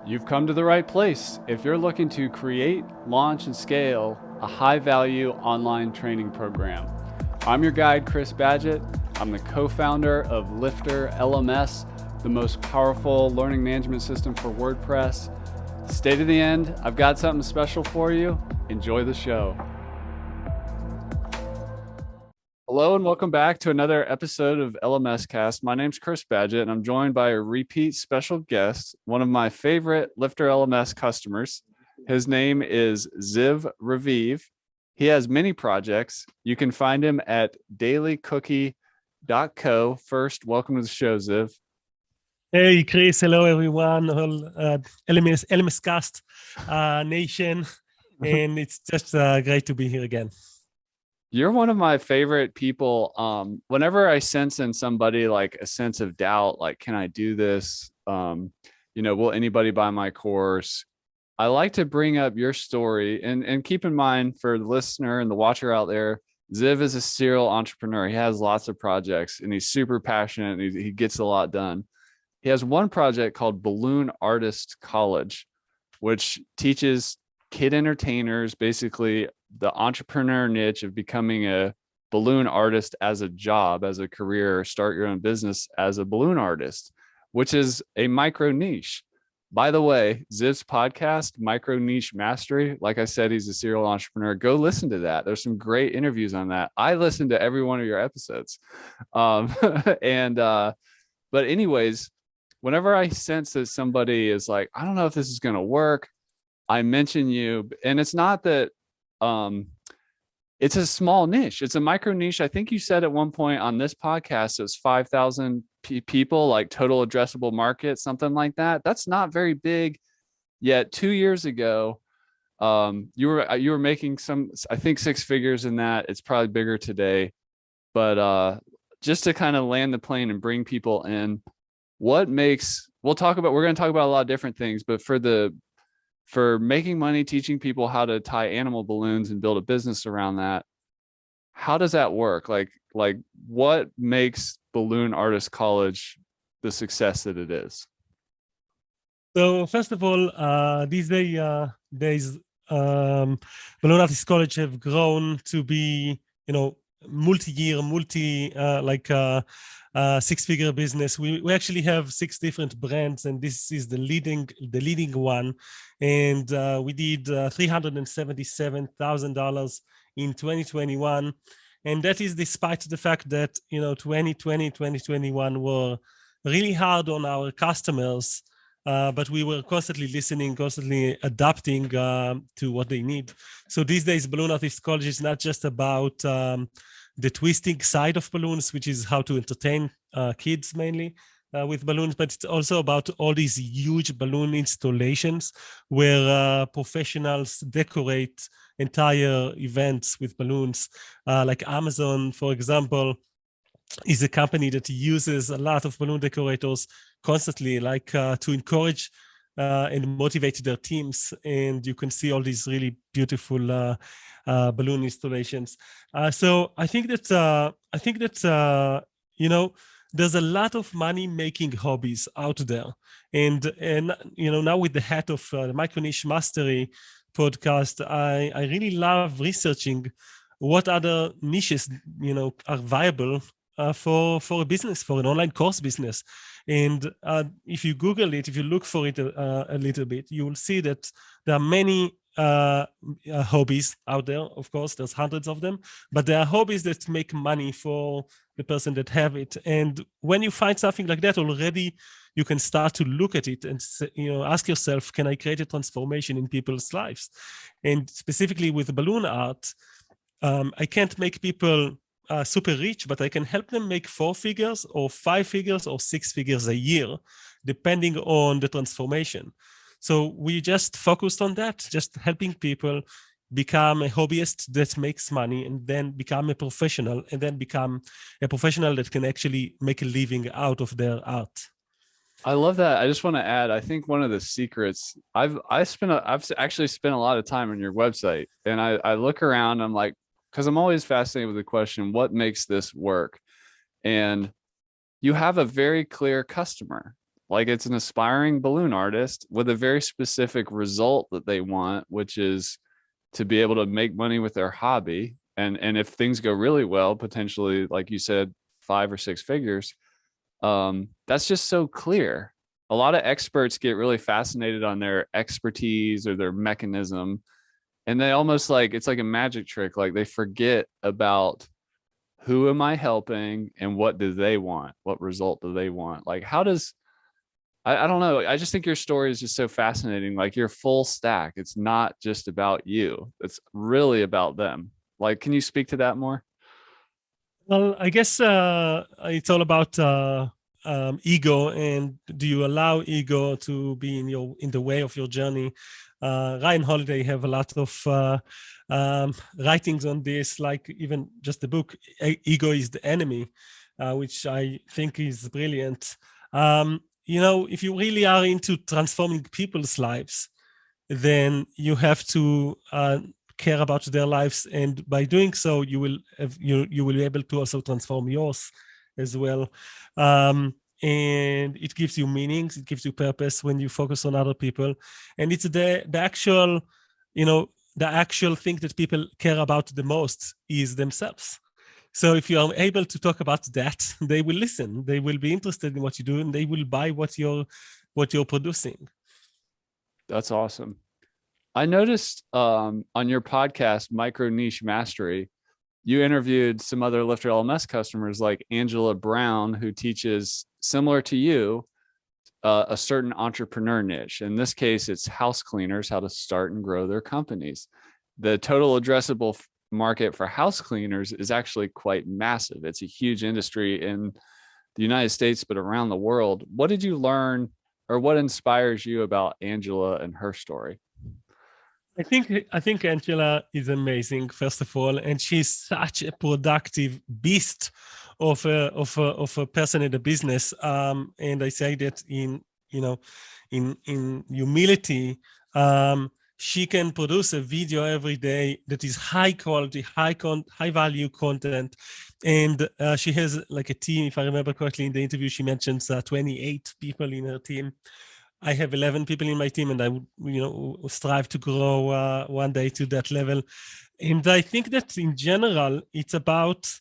You've come to the right place if you're looking to create, launch, and scale a high-value online training program. I'm your guide, Chris Badgett. I'm the co-founder of LifterLMS, the most powerful learning management system for WordPress. Stay to the end. I've got something special for you. Enjoy the show. Hello and welcome back to another episode of LMS Cast. My name's Chris Badgett and I'm joined by a repeat special guest, one of my favorite LifterLMS customers. His name is Ziv Raviv. He has many projects. You can find him at dailycookie.co. First, welcome to the show, Ziv. Hey, Chris. Hello, everyone. Whole LMS Cast nation. And it's just great to be here again. You're one of my favorite people. Whenever I sense in somebody like a sense of doubt, like, can I do this? Will anybody buy my course? I like to bring up your story and keep in mind for the listener and the watcher out there, Ziv is a serial entrepreneur. He has lots of projects and he's super passionate. And he gets a lot done. He has one project called Balloon Artist College, which teaches kid entertainers basically the entrepreneur niche of becoming a balloon artist as a job, as a career, start your own business as a balloon artist, which is a micro niche. By the way, Ziv's podcast, Micro Niche Mastery, like I said, he's a serial entrepreneur. Go listen to that. There's some great interviews on that. I listened to every one of your episodes. But anyways, whenever I sense that somebody is like, I don't know if this is going to work, I mention you, and it's not that it's a small niche. It's a micro niche. I think you said at one point on this podcast, it was 5,000 people, like total addressable market, something like that. That's not very big yet. 2 years ago, you were making some, I think 6 figures in that. It's probably bigger today, but just to kind of land the plane and bring people in, we're going to talk about a lot of different things, but for making money, teaching people how to tie animal balloons and build a business around that, how does that work? Like what makes Balloon Artist College the success that it is? So first of all, these days, Balloon Artist College have grown to be, multi-year, six-figure business. We actually have 6 different brands, and this is the leading one. And we did $377,000 in 2021, and that is despite the fact that 2020, 2021 were really hard on our customers. But we were constantly listening, constantly adapting to what they need. So these days, Balloon Artist College is not just about the twisting side of balloons, which is how to entertain kids mainly with balloons, but it's also about all these huge balloon installations where professionals decorate entire events with balloons. Like Amazon, for example, is a company that uses a lot of balloon decorators constantly, to encourage and motivate their teams. And you can see all these really beautiful balloon installations. So I think that there's a lot of money-making hobbies out there, and now with the hat of the Micro Niche Mastery podcast, I really love researching what other niches are viable for a business, for an online course business. And if you Google it, if you look for it a little bit, you will see that there are many hobbies out there. Of course, there's hundreds of them, but there are hobbies that make money for the person that have it. And when you find something like that already, you can start to look at it and ask yourself, can I create a transformation in people's lives? And specifically with balloon art, I can't make people super rich, but I can help them make 4 figures or 5 figures or 6 figures a year, depending on the transformation. So we just focused on that, just helping people become a hobbyist that makes money, and then become a professional, and then become a professional that can actually make a living out of their art. I love that. I just want to add, I think one of the secrets, I've actually spent a lot of time on your website, and I look around, I'm like, because I'm always fascinated with the question, what makes this work? And you have a very clear customer. Like it's an aspiring balloon artist with a very specific result that they want, which is to be able to make money with their hobby. And if things go really well, potentially, like you said, 5 or 6 figures. That's just so clear. A lot of experts get really fascinated on their expertise or their mechanism, and they almost like it's like a magic trick. Like they forget about who am I helping and what do they want? What result do they want? Like, how does I don't know. I just think your story is just so fascinating. Like your full stack. It's not just about you. It's really about them. Like, can you speak to that more? Well, I guess it's all about ego, and do you allow ego to be in the way of your journey? Ryan Holiday have a lot of writings on this, like even just the book "Ego is the Enemy," which I think is brilliant. If you really are into transforming people's lives, then you have to care about their lives, and by doing so, you will be able to also transform yours as well. And it gives you meanings, it gives you purpose when you focus on other people, and it's the actual, the actual thing that people care about the most is themselves. So if you are able to talk about that, they will listen, they will be interested in what you do, and they will buy what you're producing. That's awesome. I noticed on your podcast, Micro Niche Mastery, you interviewed some other LifterLMS customers like Angela Brown, who teaches similar to you a certain entrepreneur niche. In this case, it's house cleaners, how to start and grow their companies. The total addressable market for house cleaners is actually quite massive. It's a huge industry in the United States, but around the world. What did you learn, or what inspires you about Angela and her story? I think Angela is amazing, first of all, and she's such a productive beast of a person in the business. And I say that in humility. She can produce a video every day that is high quality, high value content, and she has like a team. If I remember correctly, in the interview, she mentions 28 people in her team. I have 11 people in my team, and I would, strive to grow one day to that level. And I think that in general, it's about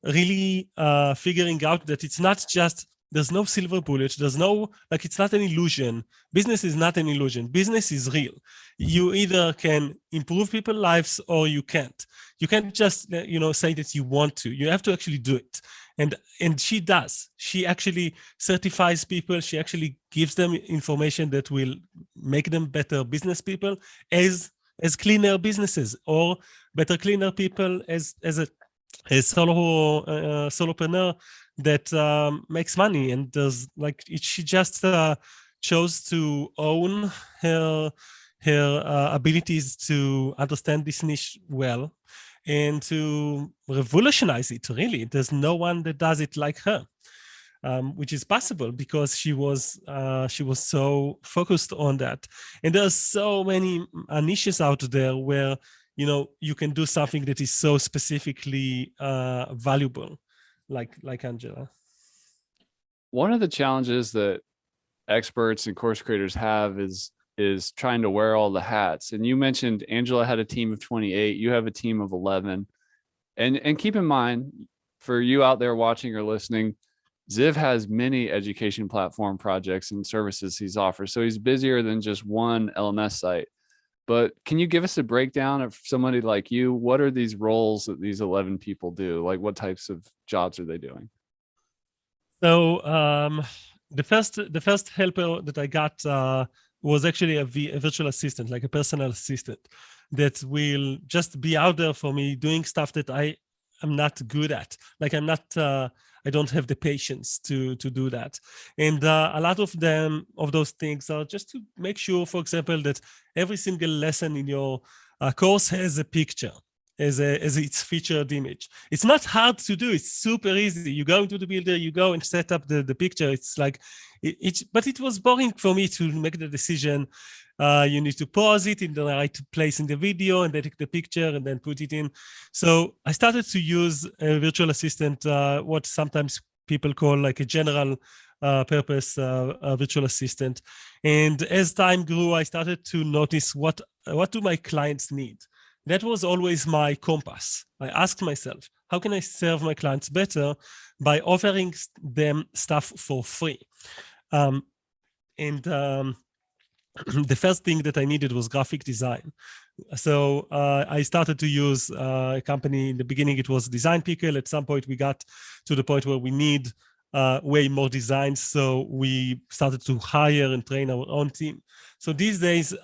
really figuring out that it's not just, there's no silver bullet. There's no, like, it's not an illusion. Business is not an illusion. Business is real. You either can improve people's lives or you can't. You can't just, say that you want to. You have to actually do it. And she does. She actually certifies people. She actually gives them information that will make them better business people as cleaner businesses, or better cleaner people as solopreneur that makes money. And there's like she just chose to own her abilities to understand this niche well and to revolutionize it. Really, there's no one that does it like her, which is possible because she was so focused on that. And there's so many niches out there where you can do something that is so specifically valuable, like Angela. One of the challenges that experts and course creators have is trying to wear all the hats. And you mentioned Angela had a team of 28, you have a team of 11. And keep in mind, for you out there watching or listening, Ziv has many education platform projects and services he's offers. So he's busier than just one LMS site. But can you give us a breakdown of somebody like you? What are these roles that these 11 people do? Like, what types of jobs are they doing? So the first helper that I got was actually a virtual assistant, like a personal assistant that will just be out there for me doing stuff that I am not good at. Like I don't have the patience to do that. And a lot of those things are just to make sure, for example, that every single lesson in your course has a picture as its featured image. It's not hard to do. It's super easy. You go into the builder, you go and set up the picture. It's like, but it was boring for me to make the decision. You need to pause it in the right place in the video and then take the picture and then put it in. So I started to use a virtual assistant, what sometimes people call like a general purpose virtual assistant. And as time grew, I started to notice what do my clients need. That was always my compass. I asked myself, how can I serve my clients better by offering them stuff for free? The first thing that I needed was graphic design. So I started to use a company. In the beginning, it was Design Pickle. At some point, we got to the point where we need way more designs. So we started to hire and train our own team. So these days,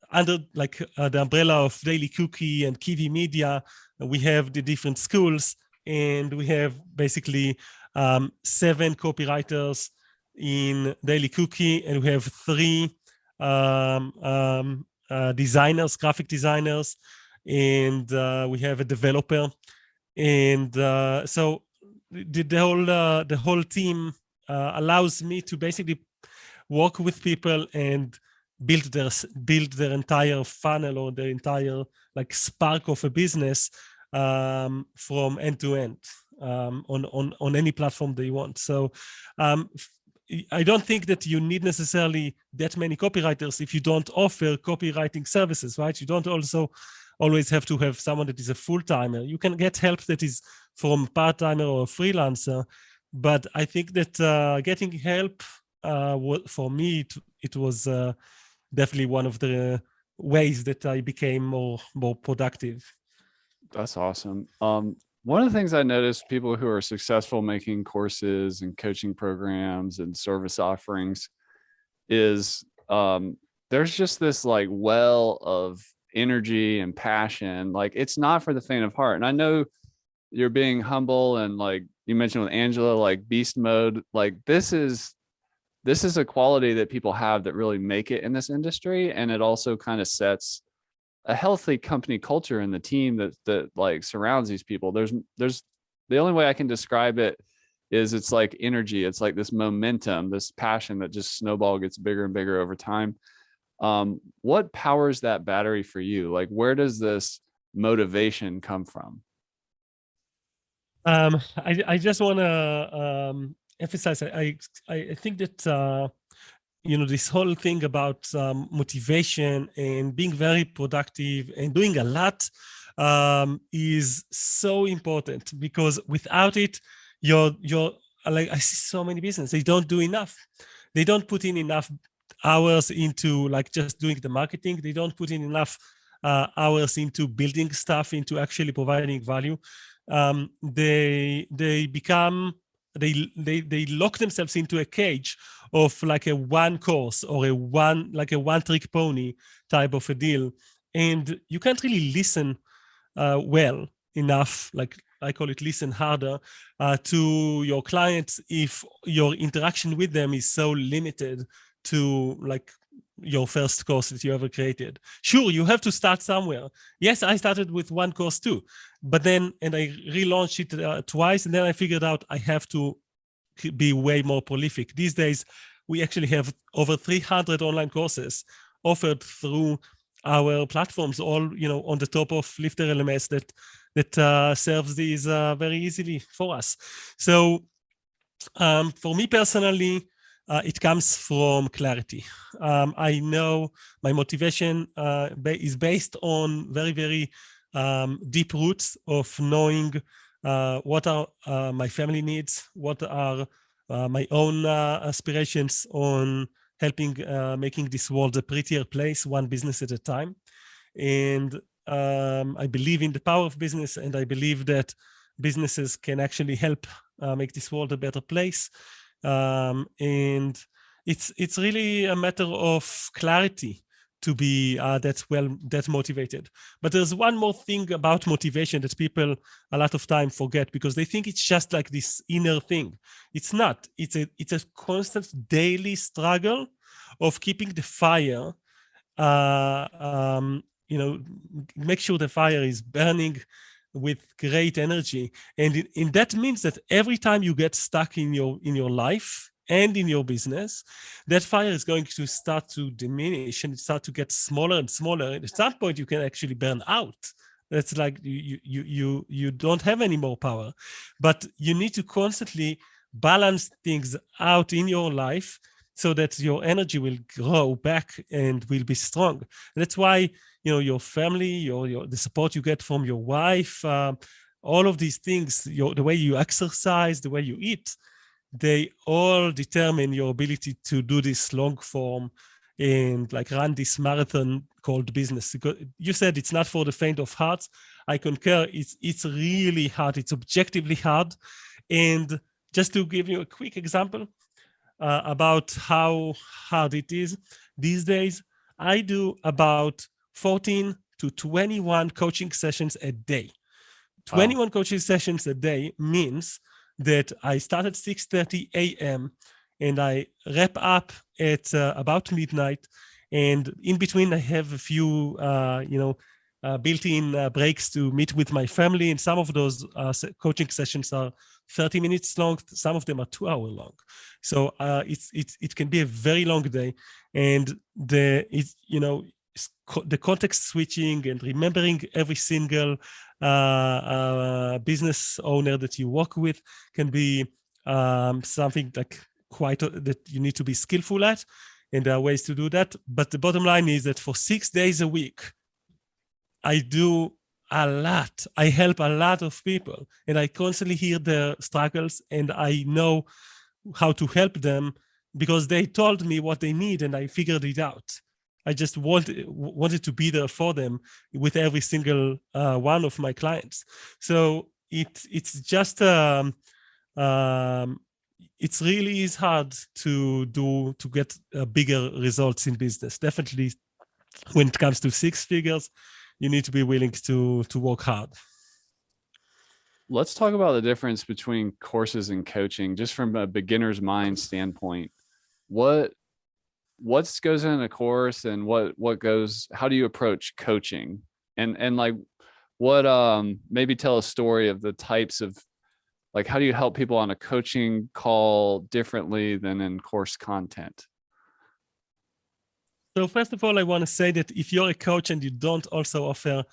under the umbrella of Daily Cookie and Kiwi Media, we have the different schools, and we have basically 7 copywriters in Daily Cookie, and we have 3 designers, graphic designers, and we have a developer. And so the whole team allows me to basically work with people and build their entire funnel or their entire spark of a business from end to end on any platform they want. So I don't think that you need necessarily that many copywriters if you don't offer copywriting services, right? You don't also always have to have someone that is a full-timer. You can get help that is from part-timer or a freelancer, but I think that getting help, for me, it was definitely one of the ways that I became more productive. That's awesome. One of the things I noticed, people who are successful making courses and coaching programs and service offerings, is there's just this well of energy and passion. It's not for the faint of heart. And I know you're being humble, and you mentioned with Angela, beast mode. This is a quality that people have that really make it in this industry, and it also kind of sets a healthy company culture in the team that surrounds these people. There's the only way I can describe it is it's like energy. It's like this momentum, this passion that just snowball gets bigger and bigger over time. What powers that battery for you? Where does this motivation come from? I just want to emphasize. I think that this whole thing about motivation and being very productive and doing a lot is so important, because without it, you're I see so many businesses, they don't do enough. They don't put in enough hours into just doing the marketing. They don't put in enough hours into building stuff, into actually providing value. They lock themselves into a cage of a one course or a one trick pony type of a deal. And you can't really listen well enough, I call it listen harder, to your clients if your interaction with them is so limited to your first course that you ever created. Sure, you have to start somewhere. Yes, I started with one course too, but then, and I relaunched it twice, and then I figured out I have to be way more prolific. These days, we actually have over 300 online courses offered through our platforms, all on the top of LifterLMS that serves these very easily for us. So for me personally, it comes from clarity. I know my motivation is based on very, very deep roots of knowing what are my family needs, what are my own aspirations on helping making this world a prettier place, one business at a time. And I believe in the power of business, and I believe that businesses can actually help make this world a better place. And it's really a matter of clarity to be that motivated. But there's one more thing about motivation that people a lot of time forget, because they think it's just like this inner thing. It's not. It's a constant daily struggle of keeping the fire. Make sure the fire is burning with great energy, and that means that every time you get stuck in your life and in your business, that fire is going to start to diminish and start to get smaller and smaller. And at some point, you can actually burn out. That's like you don't have any more power. But you need to constantly balance things out in your life so that your energy will grow back and will be strong. That's why, your family, the support you get from your wife, all of these things, the way you exercise, the way you eat, they all determine your ability to do this long form and like run this marathon called business. You said it's not for the faint of heart. I concur. It's really hard. It's objectively hard. And just to give you a quick example about how hard it is these days, I do about 14 to 21 coaching sessions a day. 21 coaching sessions a day means that I start at 6:30 a.m. and I wrap up at about midnight. And in between, I have a few, built-in breaks to meet with my family. And some of those coaching sessions are 30 minutes long. Some of them are 2 hours long. So it can be a very long day. And the context switching and remembering every single business owner that you work with can be something like that you need to be skillful at, and there are ways to do that. But the bottom line is that for 6 days a week, I do a lot. I help a lot of people, and I constantly hear their struggles, and I know how to help them because they told me what they need, and I figured it out. I just wanted to be there for them with every single one of my clients. So it's just it's really is hard to get bigger results in business. Definitely, when it comes to 6 figures, you need to be willing to work hard. Let's talk about the difference between courses and coaching, just from a beginner's mind standpoint. What goes in a course and how do you approach coaching? And like, what, maybe tell a story of the types of, like, how do you help people on a coaching call differently than in course content? So first of all, I want to say that if you're a coach and you don't also offer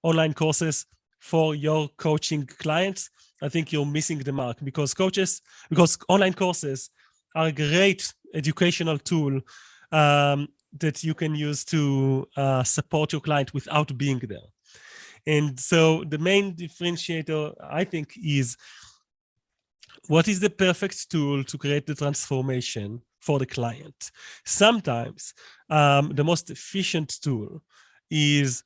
online courses for your coaching clients, I think you're missing the mark, because online courses are a great educational tool that you can use to support your client without being there. And so the main differentiator, I think, is what is the perfect tool to create the transformation for the client. Sometimes the most efficient tool is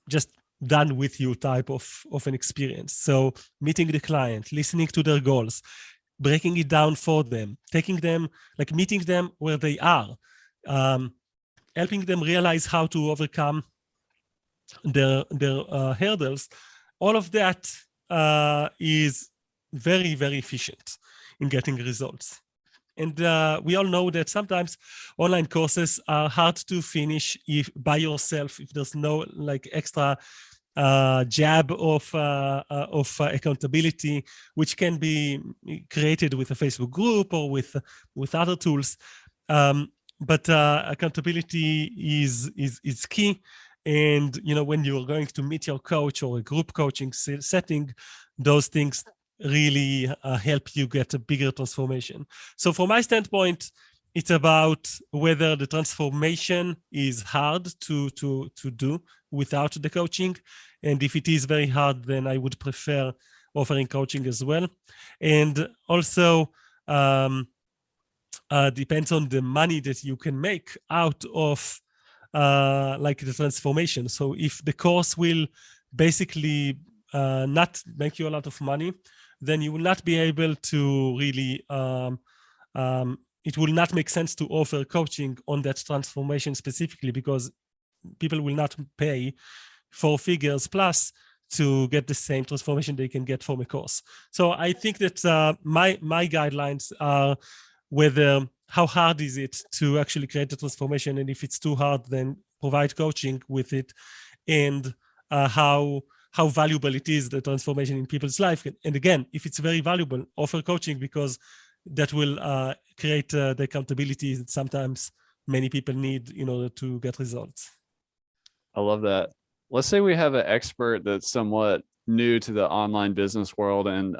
just done with you type of an experience. So meeting the client, listening to their goals, breaking it down for them, taking them, like meeting them where they are, helping them realize how to overcome their hurdles. All of that is very, very efficient in getting results. And we all know that sometimes online courses are hard to finish by yourself if there's no like extra jab of accountability, which can be created with a Facebook group or with other tools. But accountability is key. And when you're going to meet your coach or a group coaching setting, those things really help you get a bigger transformation. So from my standpoint, it's about whether the transformation is hard to do without the coaching. And if it is very hard, then I would prefer offering coaching as well. And also depends on the money that you can make out of like the transformation. So if the course will basically not make you a lot of money, then you will not be able to really, it will not make sense to offer coaching on that transformation specifically, because people will not pay 4 figures plus to get the same transformation they can get from a course. So I think that my guidelines are whether how hard is it to actually create the transformation, and if it's too hard, then provide coaching with it, and how valuable it is, the transformation in people's life. And again, if it's very valuable, offer coaching, because that will create the accountability that sometimes many people need in order to get results. I love that. Let's say we have an expert that's somewhat new to the online business world, and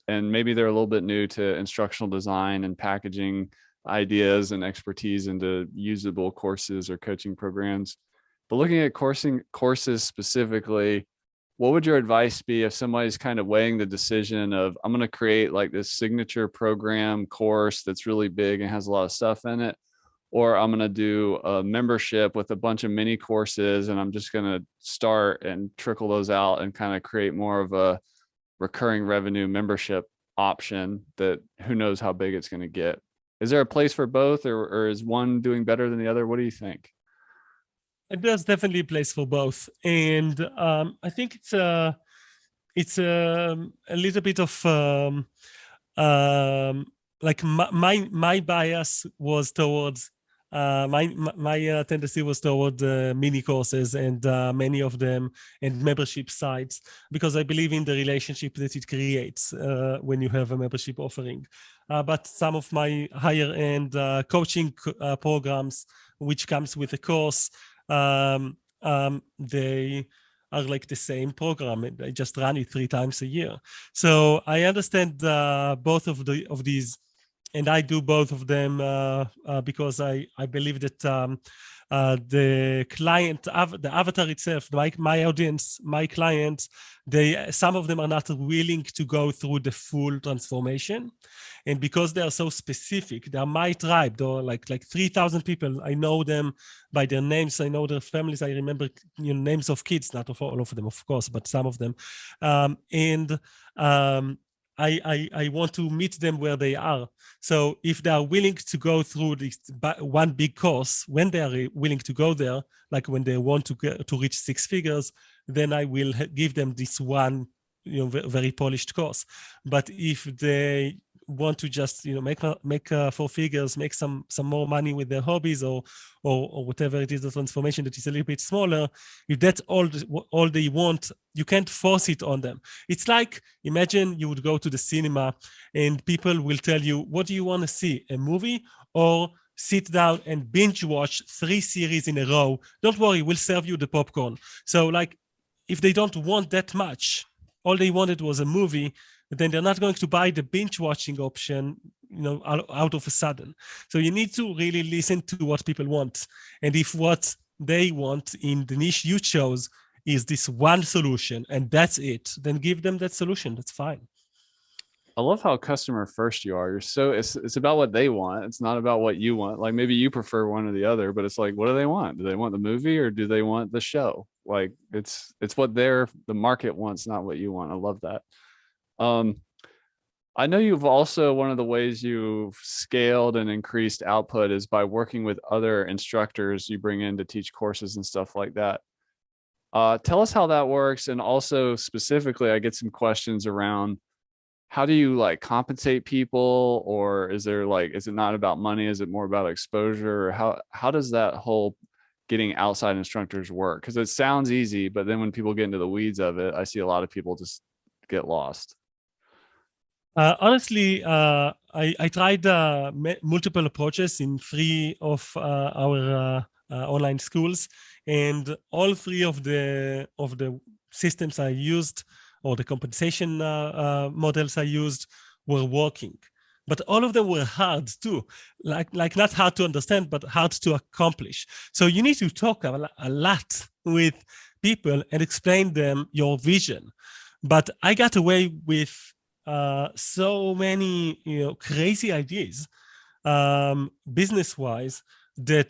and maybe they're a little bit new to instructional design and packaging ideas and expertise into usable courses or coaching programs. But looking at courses specifically, what would your advice be if somebody's kind of weighing the decision of, I'm going to create like this signature program course that's really big and has a lot of stuff in it, or I'm going to do a membership with a bunch of mini courses and I'm just going to start and trickle those out and kind of create more of a recurring revenue membership option that who knows how big it's going to get? Is there a place for both, or is one doing better than the other? What do you think? There's definitely a place for both, and I think it's a little bit of like my bias was towards my tendency was toward mini courses and many of them and membership sites, because I believe in the relationship that it creates when you have a membership offering. But some of my higher end coaching programs, which comes with a course, they are like the same program, and I just run it 3 times a year. So I understand both of these, and I do both of them because I believe that the client, the avatar itself, my audience, my clients, some of them are not willing to go through the full transformation. And because they are so specific, they are my tribe. They're like 3,000 people. I know them by their names. I know their families. I remember names of kids, not of all of them, of course, but some of them. I want to meet them where they are. So if they are willing to go through this one big course, when they are willing to go there, like when they want to reach 6 figures, then I will give them this one, very polished course. But if they want to just make 4 figures, make some more money with their hobbies or whatever it is, the transformation that is a little bit smaller, if that's all they want, you can't force it on them. It's like, imagine you would go to the cinema and people will tell you, what do you want to see, a movie or sit down and binge watch 3 series in a row? Don't worry, we'll serve you the popcorn. So like, if they don't want that much, all they wanted was a movie, then they're not going to buy the binge watching option, out of a sudden. So you need to really listen to what people want. And if what they want in the niche you chose is this one solution and that's it, then give them that solution. That's fine. I love how customer first you are. It's about what they want. It's not about what you want. Like maybe you prefer one or the other, but it's like, what do they want? Do they want the movie or do they want the show? Like it's what the market wants, not what you want. I love that. I know you've also, one of the ways you've scaled and increased output is by working with other instructors you bring in to teach courses and stuff like that. Tell us how that works. And also specifically, I get some questions around, how do you like compensate people, or is it not about money? Is it more about exposure? Or how does that whole getting outside instructors work? Because it sounds easy, but then when people get into the weeds of it, I see a lot of people just get lost. Honestly, I tried multiple approaches in 3 of our online schools, and all 3 of the systems I used, or the compensation models I used, were working. But all of them were hard too, like not hard to understand, but hard to accomplish. So you need to talk a lot with people and explain them your vision. But I got away with so many crazy ideas business-wise that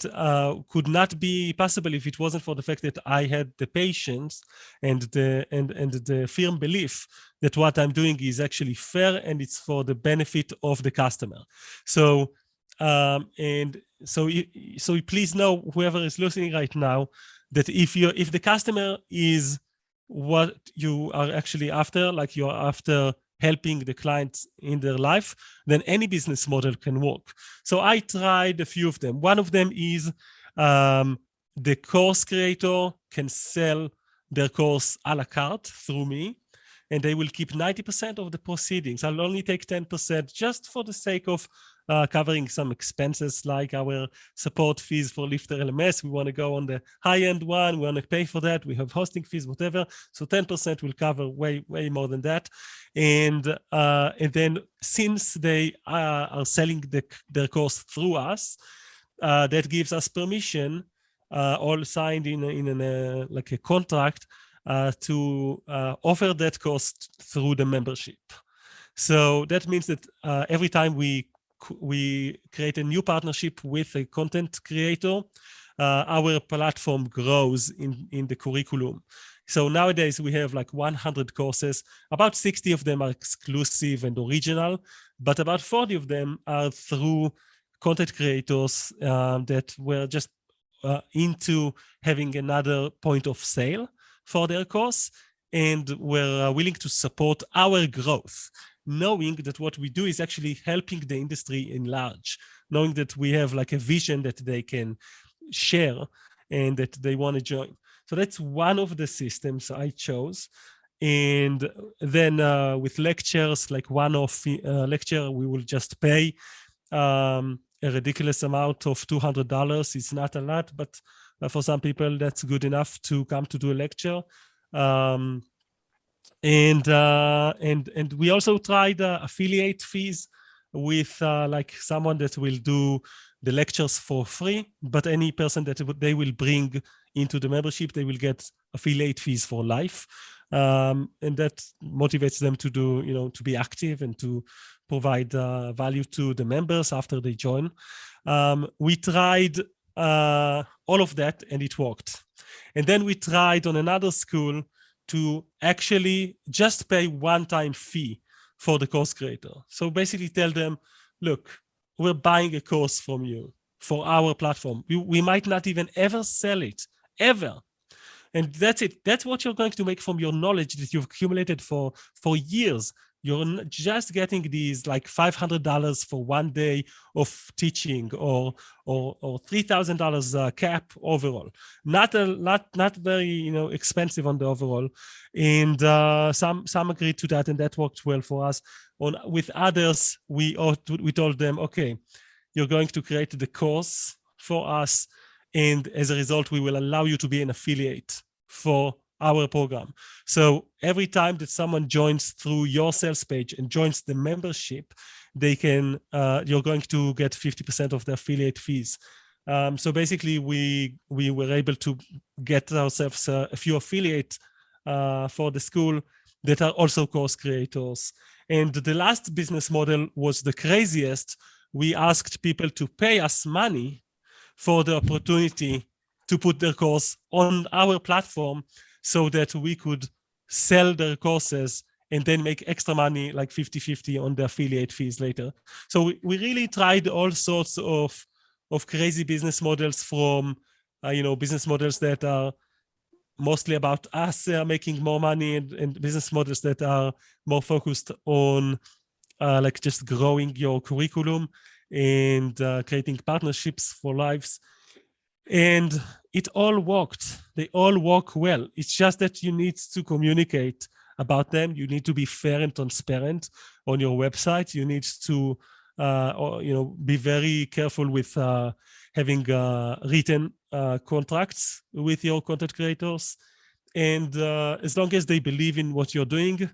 could not be possible if it wasn't for the fact that I had the patience and the firm belief that what I'm doing is actually fair and it's for the benefit of the customer. So so please know, whoever is listening right now, that if the customer is what you are actually after, like you're after helping the clients in their life, then any business model can work. So I tried a few of them. One of them is the course creator can sell their course a la carte through me, and they will keep 90% of the proceedings. I'll only take 10% just for the sake of covering some expenses like our support fees for LifterLMS. We want to go on the high-end one. We want to pay for that. We have hosting fees, whatever. So 10% will cover way more than that. And then since they are selling their course through us, that gives us permission, all signed in like a contract, to offer that course through the membership. So that means that every time we create a new partnership with a content creator, our platform grows in the curriculum. So nowadays we have like 100 courses. About 60 of them are exclusive and original, but about 40 of them are through content creators that were just into having another point of sale for their course and were willing to support our growth, knowing that what we do is actually helping the industry enlarge, knowing that we have like a vision that they can share and that they want to join. So that's one of the systems I chose. And then with lectures, like one-off lecture, we will just pay a ridiculous amount of $200. It's not a lot, but for some people, that's good enough to come to do a lecture. And we also tried affiliate fees with like someone that will do the lectures for free, but any person that they will bring into the membership, they will get affiliate fees for life. And that motivates them to do, to be active and to provide value to the members after they join. We tried all of that and it worked. And then we tried on another school to actually just pay one-time fee for the course creator. So basically tell them, look, we're buying a course from you for our platform. We might not even ever sell it, ever. And that's it. That's what you're going to make from your knowledge that you've accumulated for years. You're just getting these like $500 for 1 day of teaching, or $3,000 cap overall. Not very expensive on the overall. And some agreed to that, and that worked well for us. With others, we told them, okay, you're going to create the course for us, and as a result, we will allow you to be an affiliate for our program. So every time that someone joins through your sales page and joins the membership, they can, you're going to get 50% of the affiliate fees. So basically we were able to get ourselves a few affiliates for the school that are also course creators. And the last business model was the craziest. We asked people to pay us money for the opportunity to put their course on our platform so that we could sell their courses and then make extra money, like 50-50 on the affiliate fees later. So we really tried all sorts of crazy business models, from, business models that are mostly about us making more money, and business models that are more focused on like just growing your curriculum and creating partnerships for lives. And it all worked. They all work well. It's just that you need to communicate about them. You need to be fair and transparent on your website. You need to, be very careful with having written contracts with your content creators. And as long as they believe in what you're doing,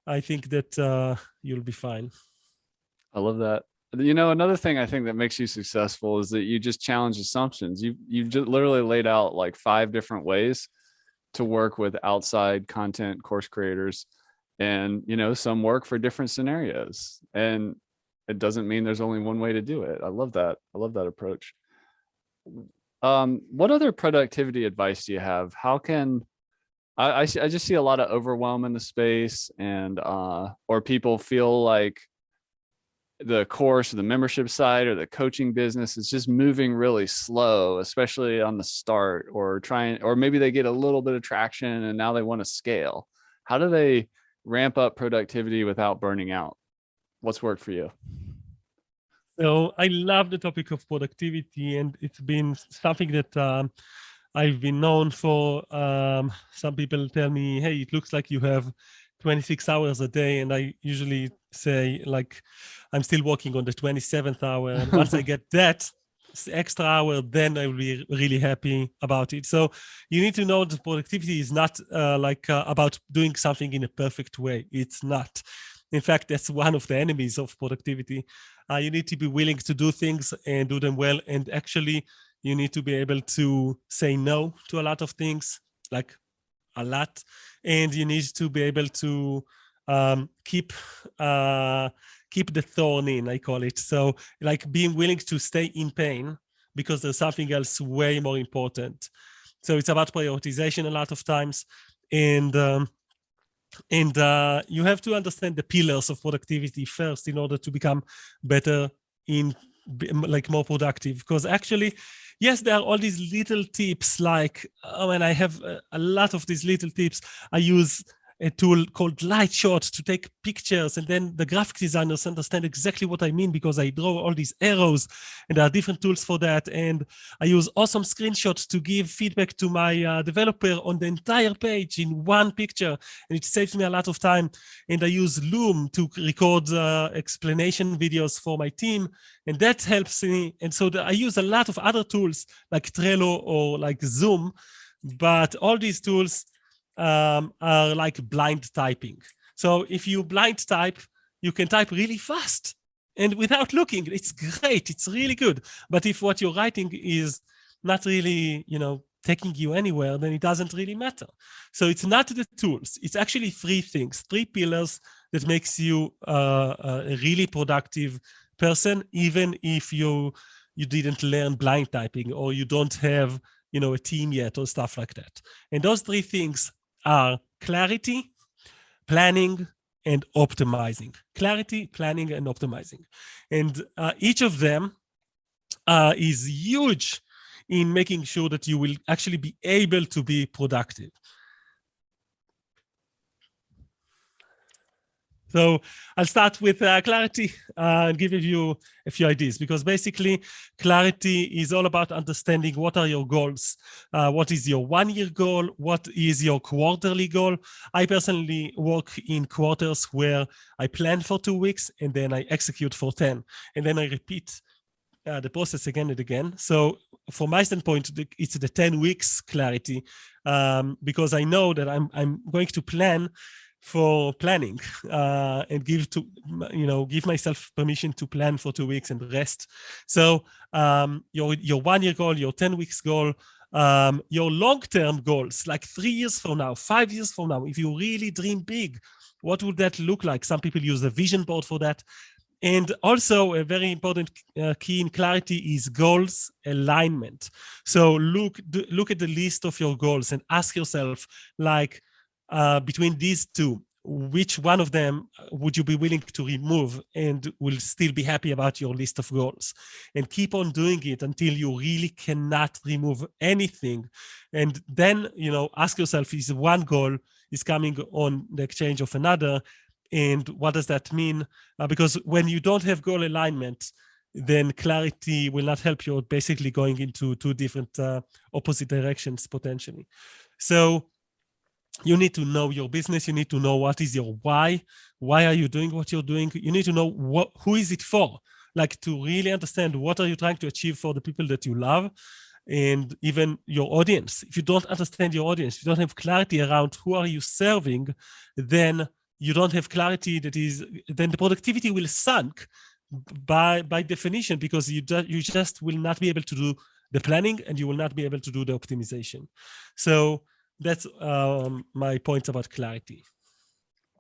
I think that you'll be fine. I love that. Another thing I think that makes you successful is that you just challenge assumptions. You just literally laid out like 5 different ways to work with outside content course creators, and some work for different scenarios, and it doesn't mean there's only one way to do it. I love that approach. What other productivity advice do you have? How can I just see a lot of overwhelm in the space, and or people feel like the course or the membership side or the coaching business is just moving really slow, especially on the start, or maybe they get a little bit of traction and now they want to scale. How do they ramp up productivity without burning out? What's worked for you? So I love the topic of productivity, and it's been something that I've been known for. Some people tell me, hey, it looks like you have 26 hours a day. And I usually say like, I'm still working on the 27th hour. And once I get that extra hour, then I will be really happy about it. So you need to know that productivity is not about doing something in a perfect way. It's not. In fact, that's one of the enemies of productivity. You need to be willing to do things and do them well. And actually, you need to be able to say no to a lot of things, like a lot. And you need to be able to keep the thorn in, I call it. So like being willing to stay in pain because there's something else way more important. So it's about prioritization a lot of times. And you have to understand the pillars of productivity first in order to become better in like more productive. Because actually, yes, there are all these little tips like, and I have a lot of these little tips. I use a tool called Lightshot to take pictures, and then the graphic designers understand exactly what I mean because I draw all these arrows, and there are different tools for that. And I use awesome screenshots to give feedback to my developer on the entire page in one picture, and it saves me a lot of time. And I use Loom to record explanation videos for my team, and that helps me. And so I use a lot of other tools like Trello or like Zoom, but all these tools are like blind typing. So if you blind type, you can type really fast and without looking. It's great. It's really good. But if what you're writing is not really, taking you anywhere, then it doesn't really matter. So it's not the tools. It's actually three things, three pillars that makes you a really productive person, even if you didn't learn blind typing or you don't have, a team yet or stuff like that. And those three things are clarity, planning, and optimizing. Clarity, planning, and optimizing. And each of them is huge in making sure that you will actually be able to be productive. So I'll start with clarity and give you a few ideas, because basically clarity is all about understanding what are your goals. What is your 1 year goal? What is your quarterly goal? I personally work in quarters where I plan for 2 weeks and then I execute for 10. And then I repeat the process again and again. So from my standpoint, it's the 10 weeks clarity, because I know that I'm going to plan for planning and give myself permission to plan for 2 weeks and rest. So your 1 year goal, your 10 weeks goal, your long-term goals, like 3 years from now, 5 years from now, if you really dream big, what would that look like? Some people use a vision board for that. And also a very important key in clarity is goals alignment. So look at the list of your goals and ask yourself, like, between these two, which one of them would you be willing to remove and will still be happy about your list of goals? And keep on doing it until you really cannot remove anything. And then, ask yourself, is one goal is coming on the exchange of another? And what does that mean? Because when you don't have goal alignment, then clarity will not help you, basically going into two different opposite directions potentially. So you need to know your business. You need to know what is your why. Why are you doing what you're doing? You need to know who is it for, like to really understand what are you trying to achieve for the people that you love, and even your audience. If you don't understand your audience, if you don't have clarity around who are you serving, then you don't have clarity. Then the productivity will sunk by definition, because you just will not be able to do the planning and you will not be able to do the optimization. So that's my point about clarity.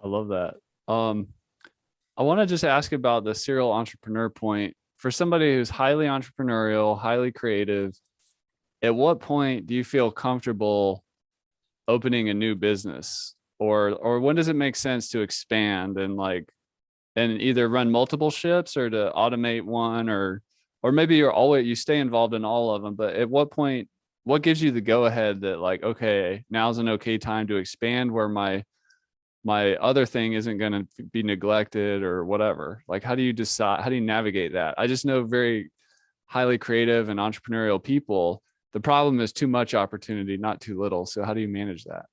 I love that. I want to just ask about the serial entrepreneur point. For somebody who's highly entrepreneurial, highly creative, at what point do you feel comfortable opening a new business? Or when does it make sense to expand and either run multiple ships or to automate one, or maybe you stay involved in all of them, but at what point, what gives you the go ahead that okay, now's an okay time to expand where my other thing isn't going to be neglected or whatever? How do you decide, how do you navigate that? I just know very highly creative and entrepreneurial people, the problem is too much opportunity, not too little. So how do you manage that?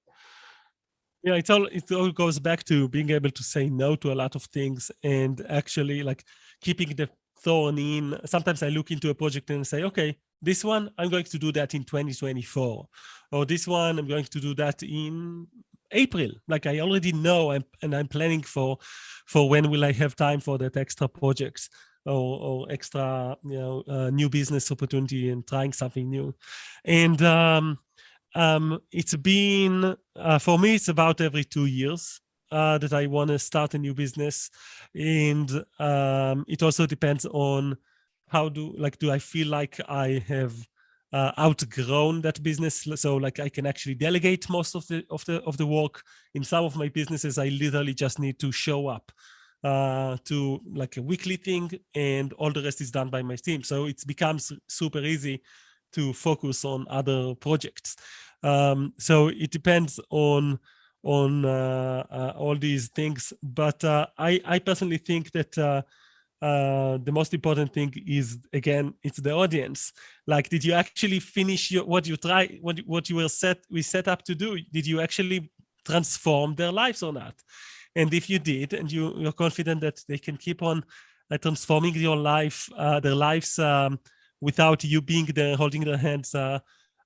Yeah, it all goes back to being able to say no to a lot of things and actually like keeping the thorn in. Sometimes I look into a project and say, okay, this one I'm going to do that in 2024, or this one I'm going to do that in April. Like I already know, and I'm planning for when will I have time for that extra projects or extra new business opportunity and trying something new, and it's been for me it's about every 2 years that I want to start a new business, and it also depends on how do I feel like I have outgrown that business, so like I can actually delegate most of the work. In some of my businesses I literally just need to show up to like a weekly thing, and all the rest is done by my team, so it becomes super easy to focus on other projects. So it depends on all these things, but I personally think that the most important thing is, again, it's the audience. Like, did you actually finish what you try, what you we set up to do? Did you actually transform their lives or not? And if you did, and you're confident that they can keep on transforming their lives without you being there holding their hands, uh,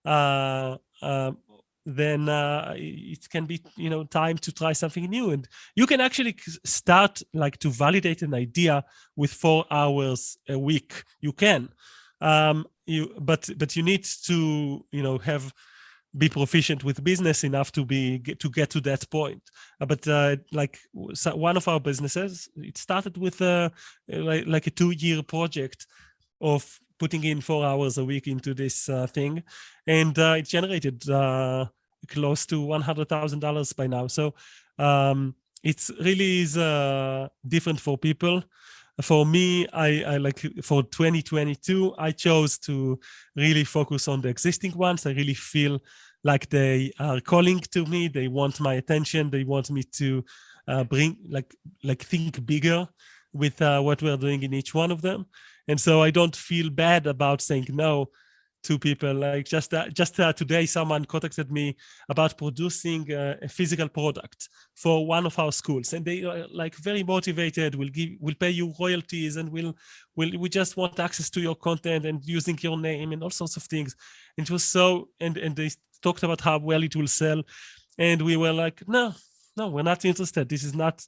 uh, then it can be time to try something new. And you can actually start like to validate an idea with 4 hours a week. You can, but you need to have be proficient with business enough to get to that point. But so one of our businesses, it started with like a 2-year project of putting in 4 hours a week into this thing, and it generated close to $100,000 by now. So it's really is different for people. For me, I like for 2022, I chose to really focus on the existing ones. I really feel like they are calling to me. They want my attention. They want me to bring like think bigger with what we're doing in each one of them. And so I don't feel bad about saying no to people. Like just today, someone contacted me about producing a physical product for one of our schools, and they are like very motivated. Will pay you royalties, and we just want access to your content and using your name and all sorts of things. And it was so, and they talked about how well it will sell, and we were like, no, we're not interested. This is not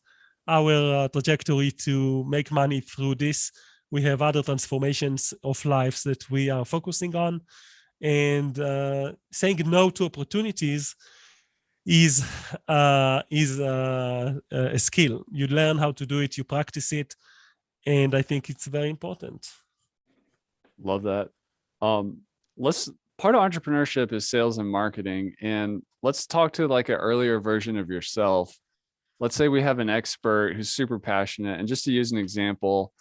our trajectory to make money through this. We have other transformations of lives that we are focusing on, and saying no to opportunities is a skill. You learn how to do it, you practice it, and I think it's very important. Love that. Part of entrepreneurship is sales and marketing, and let's talk to like an earlier version of yourself. Let's say we have an expert who's super passionate, and just to use an example,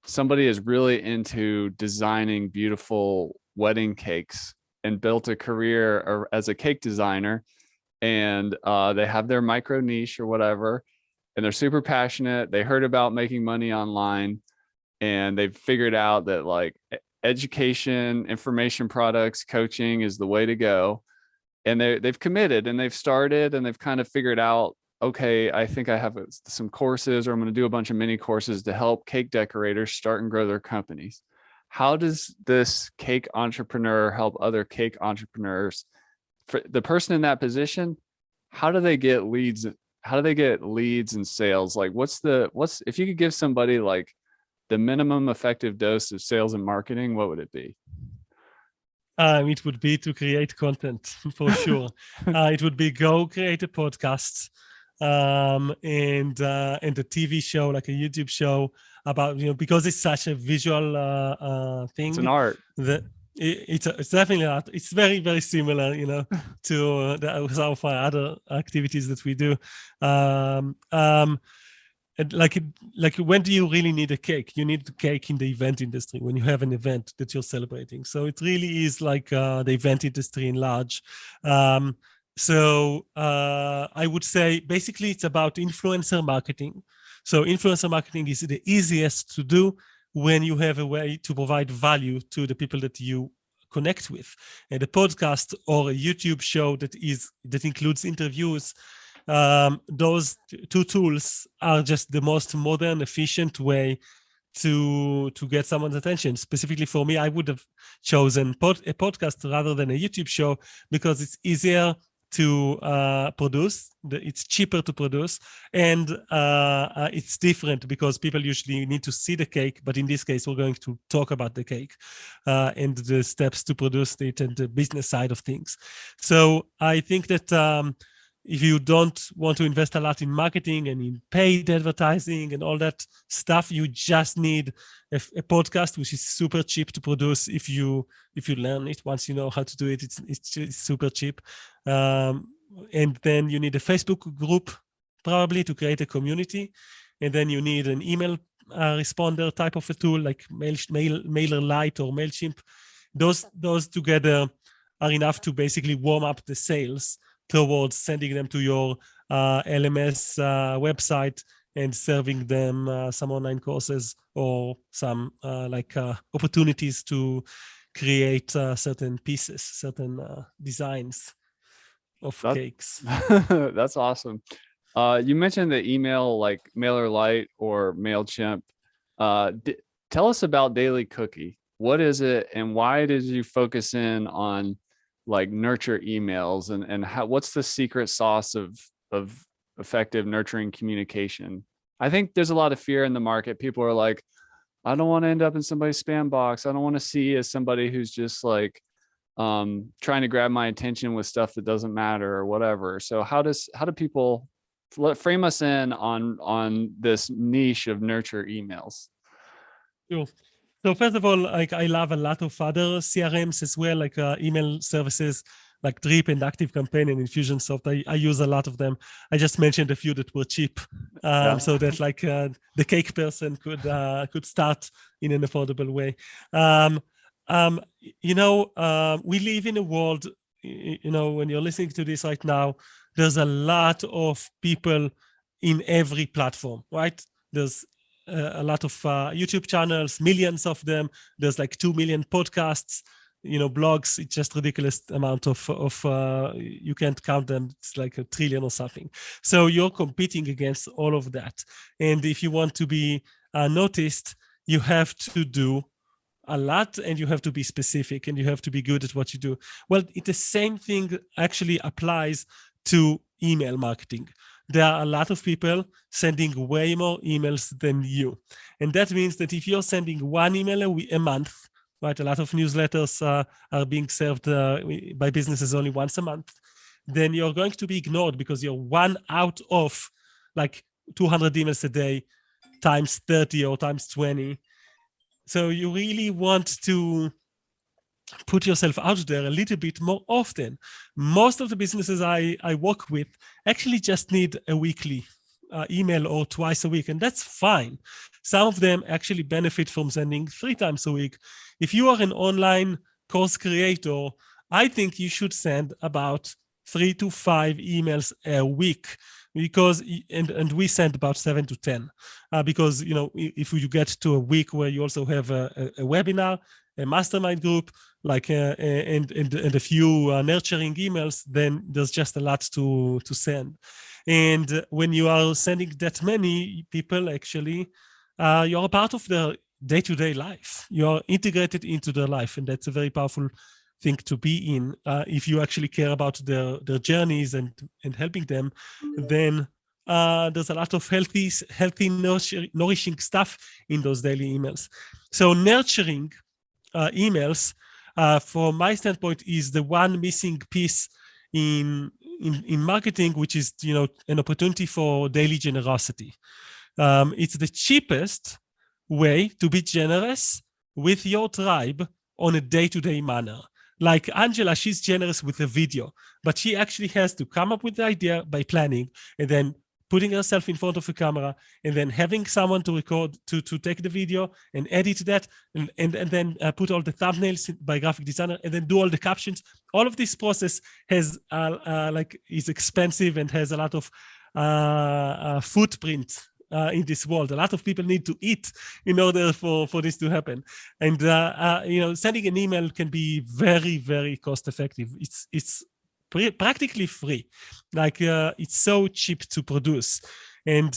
somebody is really into designing beautiful wedding cakes and built a career as a cake designer, and they have their micro niche or whatever, and they're super passionate. They heard about making money online, and they've figured out that like education, information products, coaching is the way to go. And they've committed, and they've started, and they've kind of figured out, okay, I think I have some courses, or I'm going to do a bunch of mini courses to help cake decorators start and grow their companies. How does this cake entrepreneur help other cake entrepreneurs? For the person in that position, how do they get leads? How do they get leads and sales? Like what's if you could give somebody like the minimum effective dose of sales and marketing, what would it be? It would be to create content for sure. It would be go create a podcast and a TV show, like a YouTube show about, because it's such a visual thing. It's an art. It's definitely not. It's very, very similar, to some of our other activities that we do. And like when do you really need a cake? You need a cake in the event industry when you have an event that you're celebrating. So it really is like the event industry in large. So I would say basically it's about influencer marketing. So influencer marketing is the easiest to do when you have a way to provide value to the people that you connect with. And a podcast or a YouTube show that includes interviews those two tools are just the most modern, efficient way to get someone's attention. Specifically for me, I would have chosen a podcast rather than a YouTube show because it's easier to produce, it's cheaper to produce, and it's different because people usually need to see the cake, but in this case, we're going to talk about the cake and the steps to produce it and the business side of things. So I think that if you don't want to invest a lot in marketing and in paid advertising and all that stuff, you just need a podcast, which is super cheap to produce. If you learn it, once you know how to do it, it's super cheap. And then you need a Facebook group probably to create a community. And then you need an email responder type of a tool like MailerLite or MailChimp. Those together are enough to basically warm up the sales towards sending them to your LMS website and serving them some online courses or some opportunities to create certain pieces, certain designs of cakes. That's awesome. You mentioned the email like MailerLite or MailChimp. Tell us about Daily Cookie. What is it and why did you focus in on like nurture emails and how, what's the secret sauce of effective nurturing communication? I think there's a lot of fear in the market. People are like, I don't want to end up in somebody's spam box. I don't want to see as somebody who's just like trying to grab my attention with stuff that doesn't matter or whatever. So how do people frame us in on this niche of nurture emails? Sure. So first of all, like I love a lot of other CRMs as well, like email services like Drip and ActiveCampaign and Infusionsoft. I use a lot of them. I just mentioned a few that were cheap, so that like the cake person could start in an affordable way. We live in a world, when you're listening to this right now, there's a lot of people in every platform, right? There's a lot of YouTube channels, millions of them. There's like 2 million podcasts, blogs. It's just ridiculous amount of you can't count them. It's like 1 trillion or something. So you're competing against all of that. And if you want to be noticed, you have to do a lot and you have to be specific and you have to be good at what you do. Well, the same thing actually applies to email marketing. There are a lot of people sending way more emails than you. And that means that if you're sending one email a month, right, a lot of newsletters are being served by businesses only once a month, then you're going to be ignored because you're one out of like 200 emails a day times 30 or times 20. So you really want to put yourself out there a little bit more often. Most of the businesses I work with actually just need a weekly email or twice a week, and that's fine. Some of them actually benefit from sending 3 times a week. If you are an online course creator, I think you should send about 3 to 5 emails a week, because and we send about 7 to 10 because if you get to a week where you also have a webinar, a mastermind group, like and a few nurturing emails, then there's just a lot to send. And when you are sending that many people, actually, you're a part of their day-to-day life. You're integrated into their life, and that's a very powerful thing to be in. If you actually care about their journeys and helping them, then there's a lot of healthy, nourishing stuff in those daily emails. So nurturing emails, from my standpoint, is the one missing piece in marketing, which is an opportunity for daily generosity. It's the cheapest way to be generous with your tribe on a day-to-day manner. Like Angela, she's generous with a video, but she actually has to come up with the idea by planning and then putting herself in front of a camera and then having someone to record, to take the video and edit that and then put all the thumbnails by graphic designer and then do all the captions. All of this process has is expensive and has a lot of footprint in this world. A lot of people need to eat in order for this to happen. And sending an email can be very, very cost effective. It's practically free. Like it's so cheap to produce. And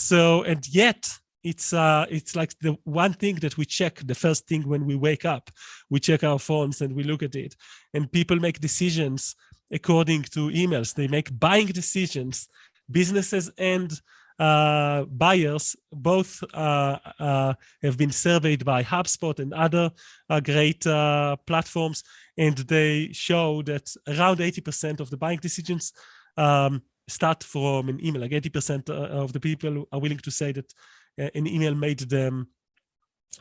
yet it's like the one thing that we check the first thing when we wake up. We check our phones and we look at it. And people make decisions according to emails. They make buying decisions, businesses and buyers both have been surveyed by HubSpot and other great platforms, and they show that around 80% of the buying decisions start from an email. Like 80% of the people are willing to say that an email made them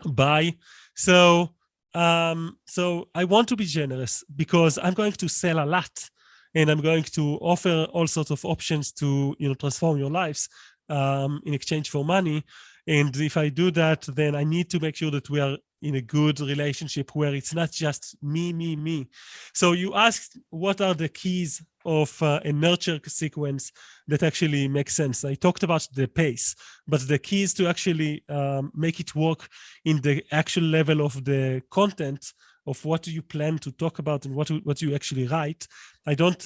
buy. So I want to be generous because I'm going to sell a lot, and I'm going to offer all sorts of options to transform your lives in exchange for money. And if I do that, then I need to make sure that we are in a good relationship where it's not just me. So you asked what are the keys of a nurture sequence that actually makes sense. I talked about the pace, but the key is to actually make it work in the actual level of the content of what do you plan to talk about and what do you actually write. I don't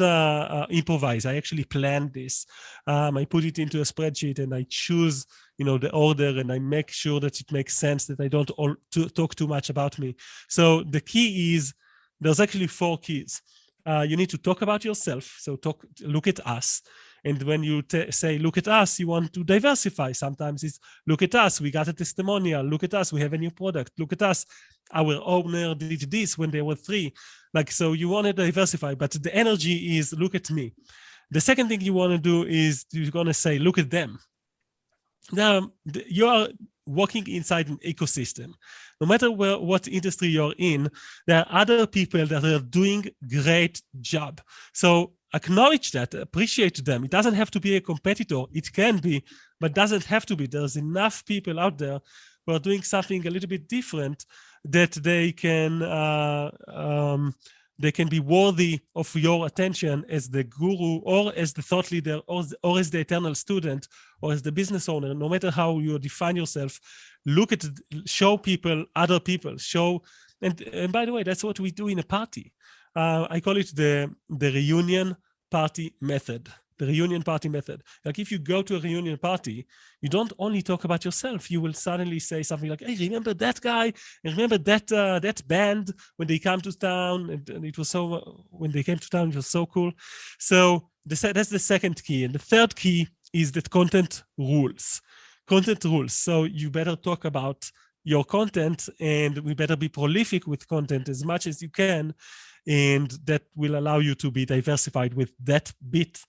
improvise. I actually plan this. I put it into a spreadsheet and I choose, the order, and I make sure that it makes sense, that I don't talk too much about me. So the key is there's actually 4 keys. You need to talk about yourself. So look at us. And when you say, look at us, you want to diversify. Sometimes it's, look at us, we got a testimonial. Look at us, we have a new product. Look at us, our owner did this when they were 3. Like, so you want to diversify, but the energy is, look at me. The second thing you want to do is you're going to say, look at them. Now, you are working inside an ecosystem. No matter what industry you're in, there are other people that are doing great job. So acknowledge that, appreciate them. It doesn't have to be a competitor. It can be, but doesn't have to be. There's enough people out there who are doing something a little bit different that they can be worthy of your attention as the guru or as the thought leader or as the eternal student or as the business owner. No matter how you define yourself, show people, other people, and by the way, that's what we do in a party. I call it the reunion party method. The reunion party method. Like if you go to a reunion party, you don't only talk about yourself. You will suddenly say something like, "Hey, remember that guy? And remember that band when they came to town? And it was when they came to town, it was so cool." So that's the second key. And the third key is that content rules. Content rules. So you better talk about your content, and we better be prolific with content as much as you can, and that will allow you to be diversified with that bit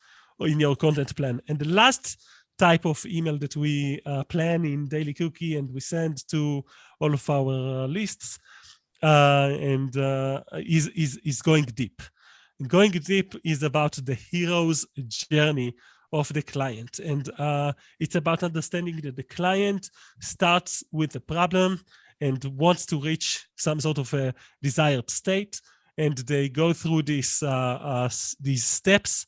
in your content plan. And the last type of email that we plan in Daily Cookie and we send to all of our lists is going deep. And going deep is about the hero's journey of the client. And it's about understanding that the client starts with a problem and wants to reach some sort of a desired state. And they go through these steps.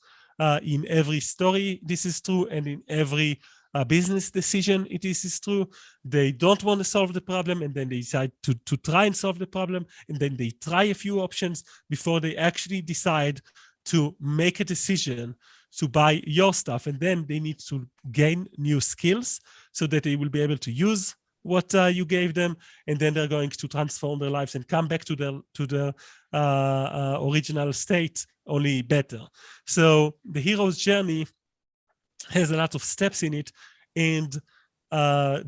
In every story, this is true, and in every business decision, it is true. They don't want to solve the problem, and then they decide to try and solve the problem, and then they try a few options before they actually decide to make a decision to buy your stuff. And then they need to gain new skills so that they will be able to use what you gave them, and then they're going to transform their lives and come back to the original state, only better. So the hero's journey has a lot of steps in it, and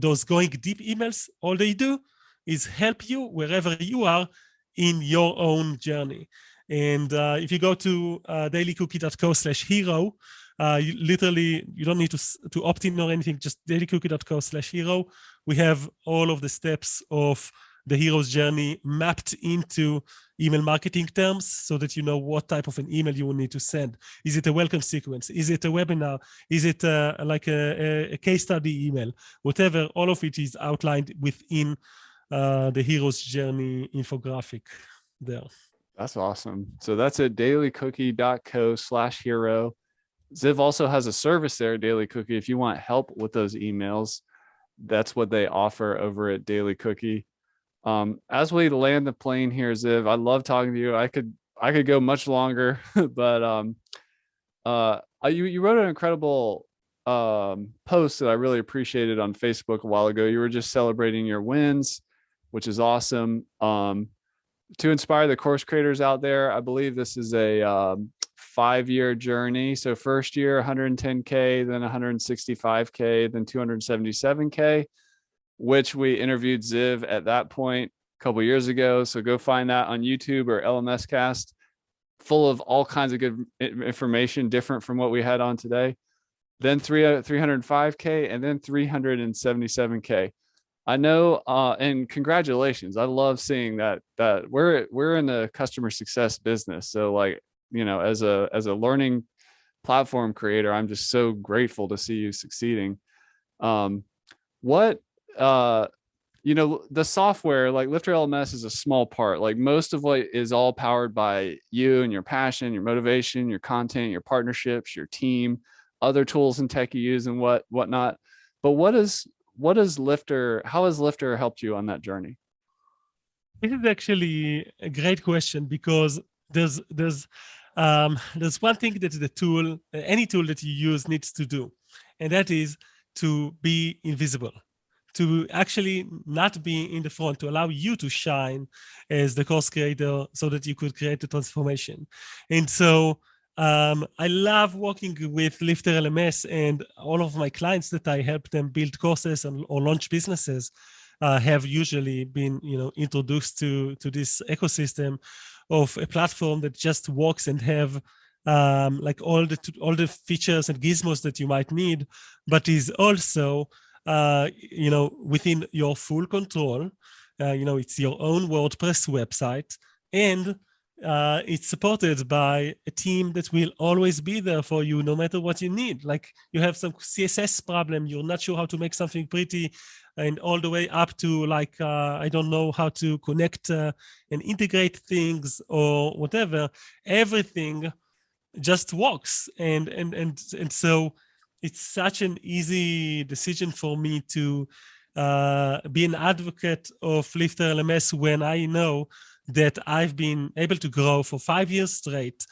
those going deep emails, all they do is help you wherever you are in your own journey. And if you go to dailycookie.co/hero, you don't need to opt in or anything, just dailycookie.co/hero. We have all of the steps of the hero's journey mapped into email marketing terms so that you know what type of an email you will need to send. Is it a welcome sequence? Is it a webinar? Is it like a case study email? Whatever, all of it is outlined within the hero's journey infographic there. That's awesome. So that's at dailycookie.co/hero. Ziv also has a service there at Daily Cookie. If you want help with those emails, that's what they offer over at Daily Cookie. As we land the plane here, Ziv, I love talking to you. I could go much longer, but You wrote an incredible post that I really appreciated on Facebook a while ago. You were just celebrating your wins, which is awesome. To inspire the course creators out there, I believe this is a 5-year journey. So first year 110K, then 165K, then 277K, which we interviewed Ziv at that point a couple years ago. So go find that on YouTube or LMS Cast, full of all kinds of good information, different from what we had on today. Then 305K, and then 377K. I know, and congratulations. I love seeing that we're in the customer success business. So like, as a learning platform creator, I'm just so grateful to see you succeeding. What the software, like LifterLMS, is a small part. Like most of what is all powered by you and your passion, your motivation, your content, your partnerships, your team, other tools and tech you use and whatnot. But how has Lifter helped you on that journey? This is actually a great question, because there's one thing that the tool, any tool that you use, needs to do, and that is to be invisible, to actually not be in the front, to allow you to shine as the course creator so that you could create the transformation. And so I love working with LifterLMS, and all of my clients that I help them build courses or launch businesses have usually been, introduced to this ecosystem of a platform that just works and have like all the features and gizmos that you might need, but is also within your full control. It's your own WordPress website, and it's supported by a team that will always be there for you no matter what you need. Like you have some CSS problem, you're not sure how to make something pretty, and all the way up to like, I don't know how to connect and integrate things or whatever. Everything just works. And so it's such an easy decision for me to be an advocate of LifterLMS when I know that I've been able to grow for 5 years straight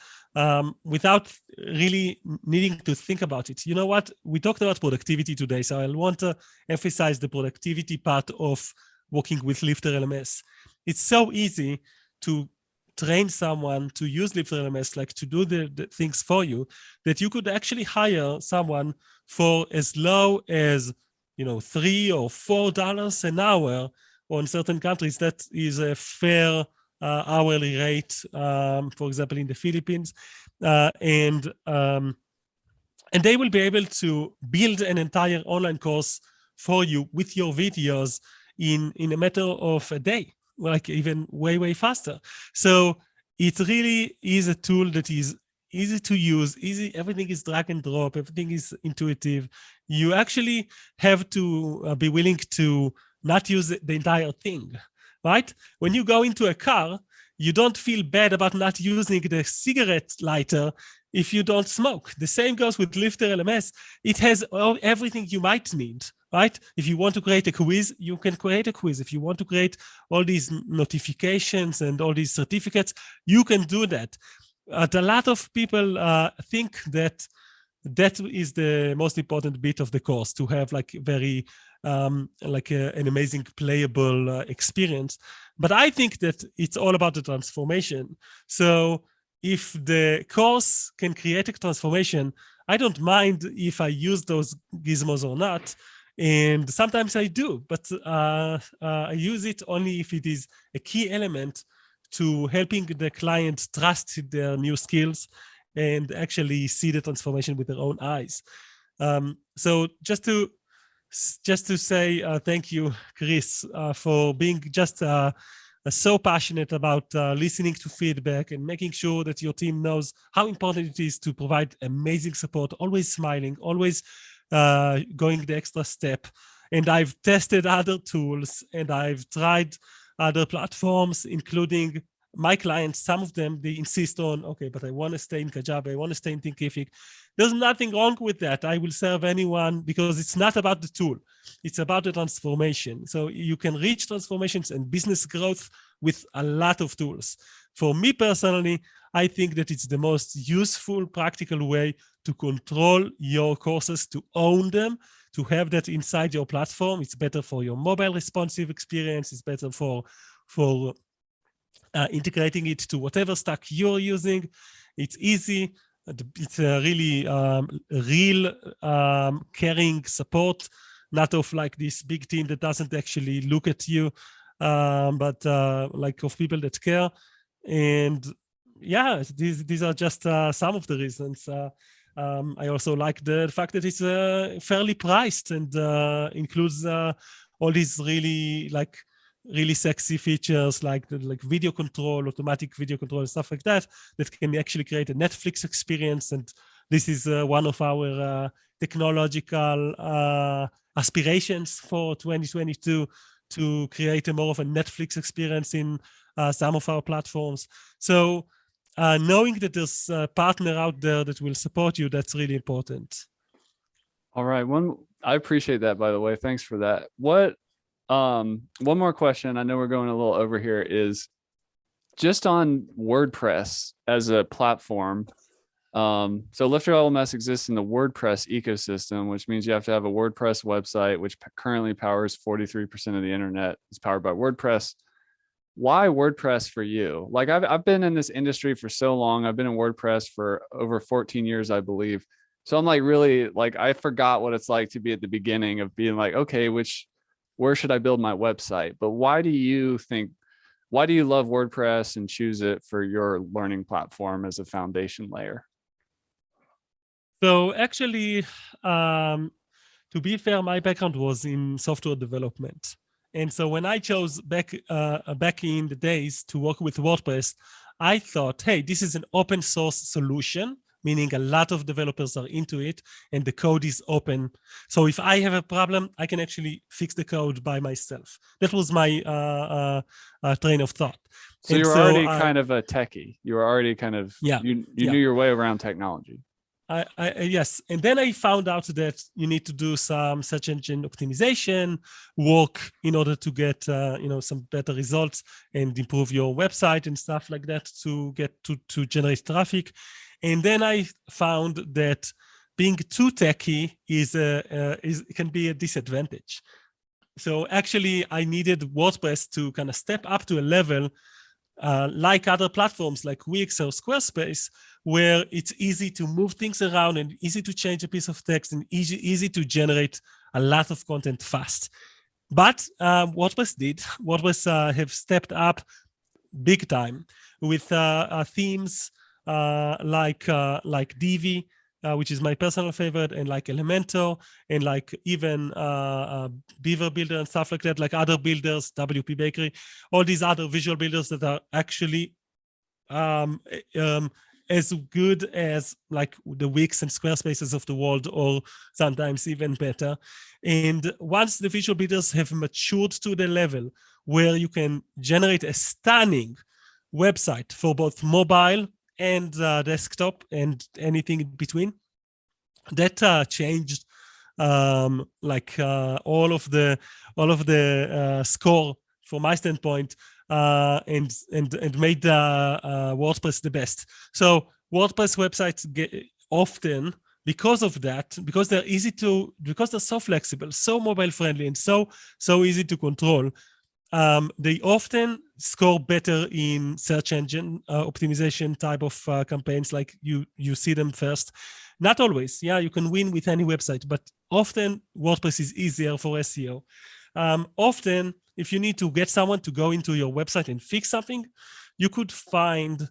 without really needing to think about it. You know what? We talked about productivity today, so I want to emphasize the productivity part of working with LifterLMS. It's so easy to train someone to use LifterLMS, like to do the things for you, that you could actually hire someone for as low as $3 or $4 an hour. Or in certain countries, that is a fair hourly rate, for example, in the Philippines. And they will be able to build an entire online course for you with your videos in a matter of a day, like even way faster. So it really is a tool that is easy to use, everything is drag and drop, everything is intuitive. You actually have to be willing to not use the entire thing, right? When you go into a car, you don't feel bad about not using the cigarette lighter if you don't smoke. The same goes with LifterLMS. It has everything you might need, right? If you want to create a quiz, you can create a quiz. If you want to create all these notifications and all these certificates, you can do that. A lot of people think that is the most important bit of the course, to have like very an amazing playable experience. But I think that it's all about the transformation. So if the course can create a transformation, I don't mind if I use those gizmos or not. And sometimes I do, but I use it only if it is a key element to helping the client trust their new skills and actually see the transformation with their own eyes. So just to say thank you, Chris, for being just so passionate about listening to feedback and making sure that your team knows how important it is to provide amazing support, always smiling, always going the extra step. And I've tested other tools and I've tried other platforms, including my clients. Some of them, they insist on, okay, but I want to stay in Kajabi, I want to stay in Thinkific. There's nothing wrong with that. I will serve anyone, because it's not about the tool. It's about the transformation. So you can reach transformations and business growth with a lot of tools. For me personally, I think that it's the most useful, practical way to control your courses, to own them, to have that inside your platform. It's better for your mobile responsive experience. It's better for integrating it to whatever stack you're using. It's easy. It's a really real caring support, not of like this big team that doesn't actually look at you, but like of people that care. And yeah, these are just some of the reasons. I also like the fact that it's fairly priced and includes all these really sexy features like video control, automatic video control, and stuff like that can actually create a Netflix experience. And this is one of our technological aspirations for 2022, to create a more of a Netflix experience in some of our platforms. So knowing that there's a partner out there that will support you, that's really important. All right. I appreciate that, by the way. Thanks for that. One more question, I know we're going a little over here, is just on WordPress as a platform. So LifterLMS exists in the WordPress ecosystem, which means you have to have a WordPress website, which currently powers 43% of the internet. It's powered by WordPress. Why WordPress for you? Like I've been in this industry for so long. I've been in WordPress for over 14 years, I believe. So I'm like, really, like, I forgot what it's like to be at the beginning of being like, okay, where should I build my website? But why do you love WordPress and choose it for your learning platform as a foundation layer? So actually, to be fair, my background was in software development. And so when I chose back in the days to work with WordPress, I thought, hey, this is an open source solution, meaning a lot of developers are into it and the code is open. So if I have a problem, I can actually fix the code by myself. That was my train of thought. So you were already kind of a techie. You were already kind of, you knew your way around technology. Yes. And then I found out that you need to do some search engine optimization work in order to get, some better results and improve your website and stuff like that to get to generate traffic. And then I found that being too techy can be a disadvantage. So actually, I needed WordPress to kind of step up to a level like other platforms like Wix or Squarespace, where it's easy to move things around and easy to change a piece of text and easy to generate a lot of content fast. But WordPress have stepped up big time with themes like Divi, which is my personal favorite, and like Elementor, and like even Beaver Builder and stuff like that, like other builders, WP Bakery, all these other visual builders that are actually as good as like the Wix and Squarespaces of the world, or sometimes even better. And once the visual builders have matured to the level where you can generate a stunning website for both mobile and desktop and anything in between, that changed all of the score from my standpoint, and made WordPress the best. So WordPress websites often, because of that, because they're so flexible, so mobile friendly, and so easy to control, they often score better in search engine optimization type of campaigns. Like you see them first. Not always, you can win with any website, but often WordPress is easier for SEO. Often, if you need to get someone to go into your website and fix something, you could find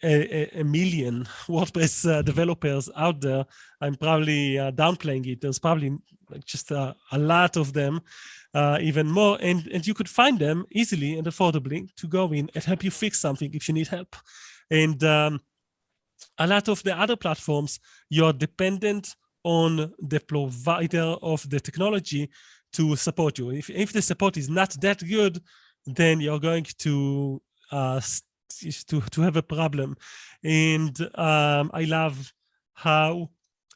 a million WordPress developers out there. I'm probably downplaying it. There's probably just a lot of them, even more, and you could find them easily and affordably to go in and help you fix something if you need help. And a lot of the other platforms, you're dependent on the provider of the technology to support you. If the support is not that good, then you're going to have a problem. And I love how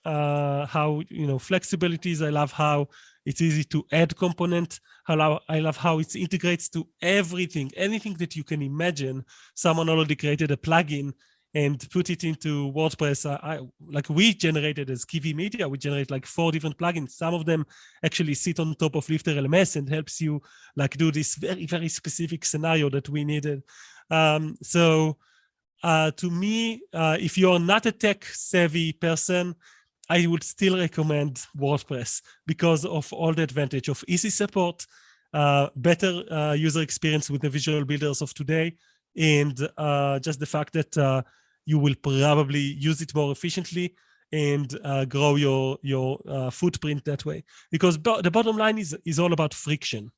how flexible it is. I love how it's easy to add component. I love how it integrates to everything, anything that you can imagine. Someone already created a plugin and put it into WordPress. Like we generated as Kiwi Media, we generate like 4 different plugins. Some of them actually sit on top of LifterLMS and helps you like do this very, very specific scenario that we needed. To me, if you're not a tech savvy person, I would still recommend WordPress because of all the advantage of easy support, better user experience with the visual builders of today, and just the fact that you will probably use it more efficiently and grow your footprint that way. Because the bottom line is all about friction.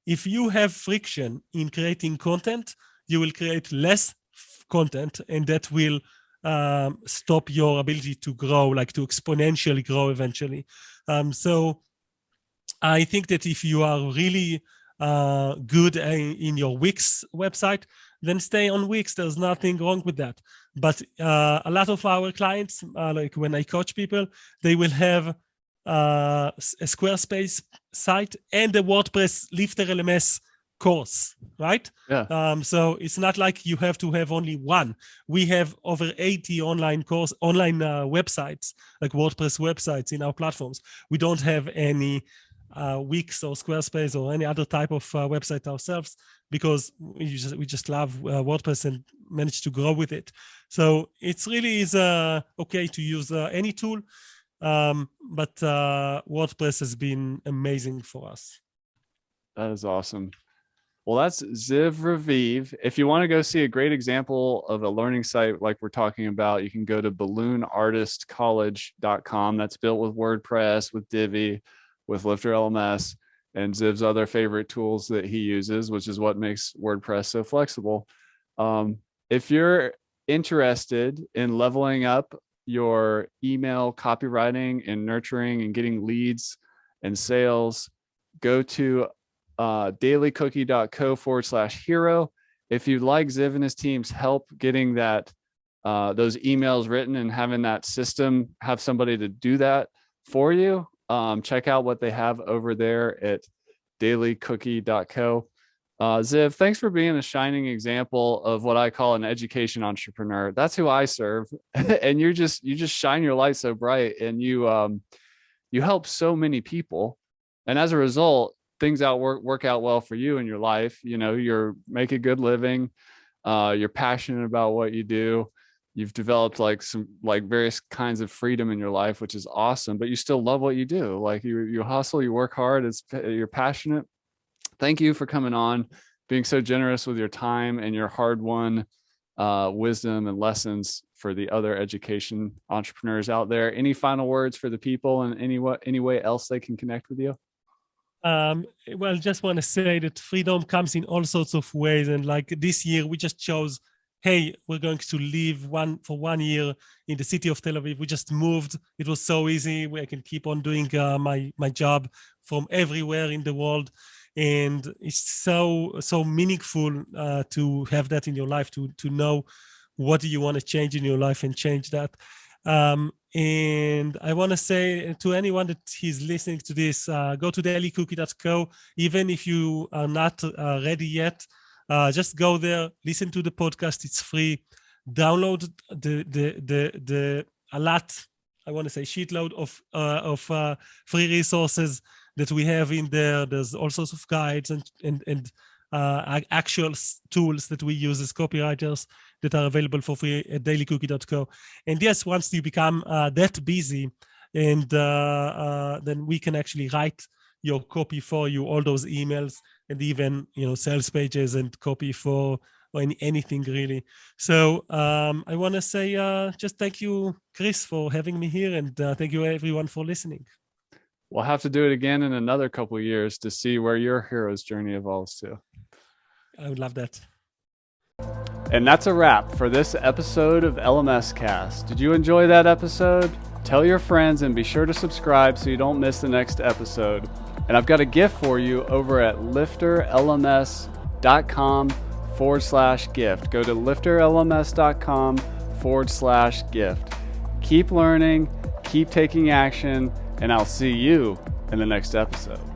If you have friction in creating content, you will create less content, and that will stop your ability to grow, like to exponentially grow eventually. So I think that if you are really good in your Wix website, then stay on Wix. There's nothing wrong with that. But a lot of our clients, like when I coach people, they will have a Squarespace site and a WordPress LifterLMS course, right? Yeah. So it's not like you have to have only one. We have over 80 online websites, like WordPress websites in our platforms. We don't have any Wix or Squarespace or any other type of website ourselves because we just love WordPress and managed to grow with it. So it's really is okay to use any tool, but WordPress has been amazing for us. That is awesome. Well, that's Ziv Raviv. If you want to go see a great example of a learning site like we're talking about, you can go to balloonartistcollege.com. That's built with WordPress, with Divi, with LifterLMS, and Ziv's other favorite tools that he uses, which is what makes WordPress so flexible. If you're interested in leveling up your email copywriting and nurturing and getting leads and sales, go to dailycookie.co/hero. If you'd like Ziv and his team's help getting that those emails written and having that system have somebody to do that for you, check out what they have over there at dailycookie.co. Ziv, thanks for being a shining example of what I call an education entrepreneur. That's who I serve. And you just shine your light so bright, and you help so many people. And as a result, things work out well for you in your life. You're make a good living. You're passionate about what you do. You've developed some various kinds of freedom in your life, which is awesome, but you still love what you do. Like you hustle, you work hard, you're passionate. Thank you for coming on, being so generous with your time and your hard-won wisdom and lessons for the other education entrepreneurs out there. Any final words for the people and any way else they can connect with you? Well, just want to say that freedom comes in all sorts of ways. And like this year, we just chose, hey, we're going to live for 1 year in the city of Tel Aviv. We just moved. It was so easy. I can keep on doing my job from everywhere in the world. And it's so meaningful to have that in your life, to know what do you want to change in your life and change that. And I want to say to anyone that is listening to this, go to dailycookie.co. Even if you are not ready yet, just go there, listen to the podcast. It's free. Download a lot, I want to say shitload of free resources that we have in there. There's all sorts of guides and actual tools that we use as copywriters that are available for free at dailycookie.co. And yes, once you become that busy, and then we can actually write your copy for you, all those emails, and even sales pages and copy for anything really. So I want to say just thank you, Chris, for having me here, and thank you everyone for listening. We'll have to do it again in another couple of years to see where your hero's journey evolves to. I would love that. And that's a wrap for this episode of LMS Cast. Did you enjoy that episode? Tell your friends and be sure to subscribe so you don't miss the next episode. And I've got a gift for you over at LifterLMS.com/gift. Go to LifterLMS.com/gift. Keep learning, keep taking action, and I'll see you in the next episode.